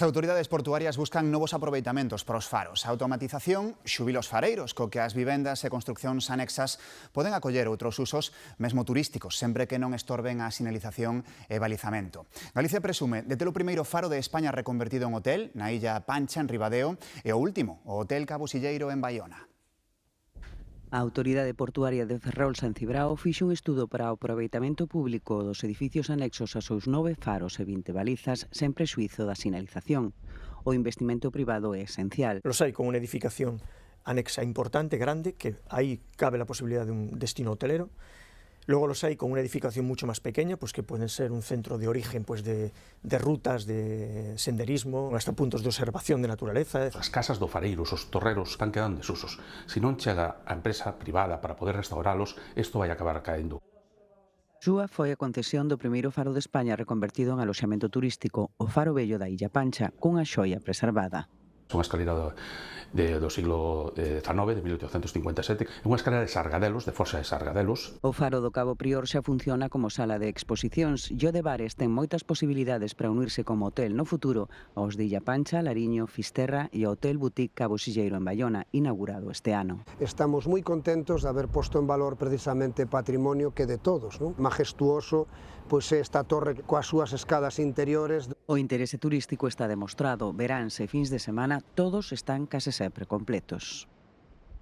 As autoridades portuarias buscan novos aproveitamentos para os faros. A automatización xubila os fareiros, co que as vivendas e construcións anexas poden acoller outros usos, mesmo turísticos, sempre que non estorben a sinalización e balizamento. Galicia presume de ter o primeiro faro de España reconvertido en hotel, na illa Pancha, en Ribadeo, e o último, o Hotel Cabo Silleiro, en Baiona. A Autoridade Portuaria de Ferrol San Cibrao fixo un estudo para o aproveitamento público dos edificios anexos a seus 9 faros e 20 balizas sen prexuízo da sinalización. O investimento privado é esencial. Los hai con unha edificación anexa importante, grande, que aí cabe la posibilidad de un destino hotelero. Luego los hay con una edificación mucho más pequeña, pues que pueden ser un centro de origen pues de rutas, de senderismo, hasta puntos de observación de naturaleza. As casas do fareiros, os torreros están quedando desusos. Se non chega a empresa privada para poder restauralos, isto vai acabar caendo. Súa foi a concesión do primeiro faro de España reconvertido en aloxamento turístico, o Faro Vello da Illa Pancha, cunha xoia preservada. Unha escalera do siglo XIX, de 1857, é unha escalera de Sargadelos, de Forxa de Sargadelos. O faro do Cabo Prior xa funciona como sala de exposicións e o de bares ten moitas posibilidades para unirse como hotel no futuro aos de Illa Pancha, Lariño, Fisterra e o Hotel Boutique Cabo Silleiro en Baiona, inaugurado este ano. Estamos moi contentos de haber posto en valor precisamente patrimonio que de todos, non? Majestuoso, pois esta torre coas súas escadas interiores. O interese turístico está demostrado, veráns e fins de semana todos están case sempre completos.